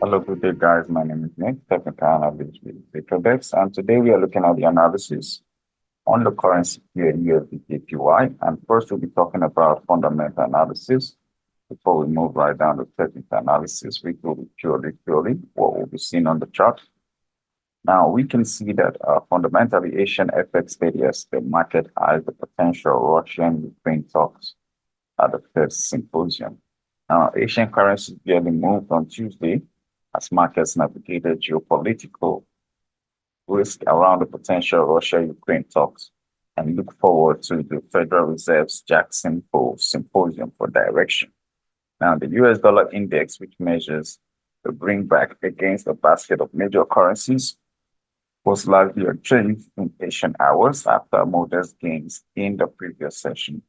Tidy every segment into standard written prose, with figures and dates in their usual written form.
Hello, good day, guys. My name is Nick, technical analyst with Forex, and today we are looking at the analysis on the currency here USD JPY. And first, we'll be talking about fundamental analysis before we move right down to technical analysis, which will be purely what will be seen on the chart. Now, we can see that fundamentally Asian FX areas, the market eyes the potential Russian-Ukraine talks at the first symposium. Now, Asian currencies barely moved on Tuesday as markets navigated geopolitical risk around the potential Russia-Ukraine talks and look forward to the Federal Reserve's Jackson Hole symposium for direction. Now, the US dollar index, which measures the bringback against a basket of major currencies, was largely unchanged in Asian hours after modest gains in the previous session.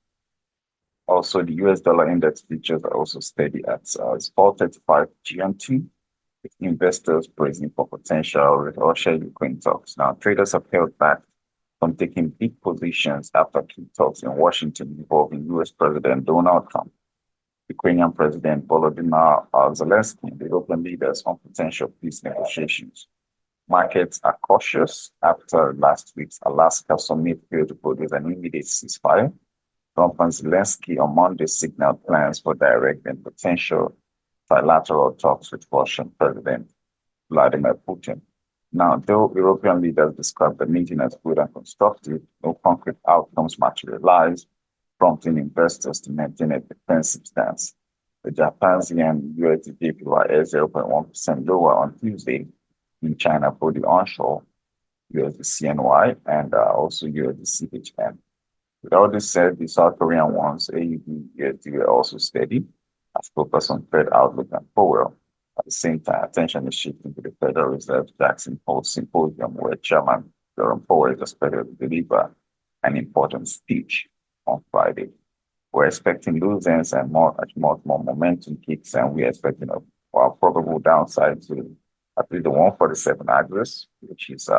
Also, the US dollar index features are also steady at 4:35 GMT, with investors bracing for potential Russia-Ukraine talks. Now, traders have held back from taking big positions after key talks in Washington involving US President Donald Trump, Ukrainian President Volodymyr Zelensky, and the European leaders on potential peace negotiations. Markets are cautious after last week's Alaska summit failed to produce an immediate ceasefire. Trump and Zelensky on Monday signaled plans for direct and potential trilateral talks with Russian President Vladimir Putin. Now, though European leaders described the meeting as good and constructive, no concrete outcomes materialized, prompting investors to maintain a defensive stance. The Japanese yen USD JPY is 0.1% lower on Tuesday in China for the onshore USD CNY and also USD CHN. With all this said, the South Korean won's AUD USD were also steady as focus on Fed outlook and Powell. At the same time, attention is shifting to the Federal Reserve's Jackson Hole symposium, where Chairman Jerome Powell is expected to deliver an important speech on Friday. We're expecting loose ends and much more momentum kicks, and we're expecting a probable downside to at least the 147 address, which is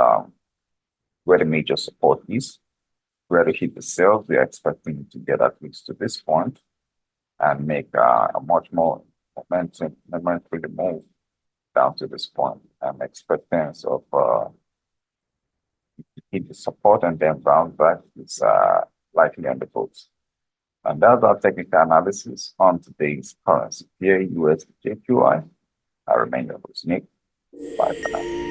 where the major support is. Where to hit the sales, we're expecting to get at least to this point and make a much more momentum move down to this point. I'm expecting of hit the support and then bounce back is likely on the books. And that's our technical analysis on today's currency. Here, US JPY. I remain your host, Nick. Bye for now.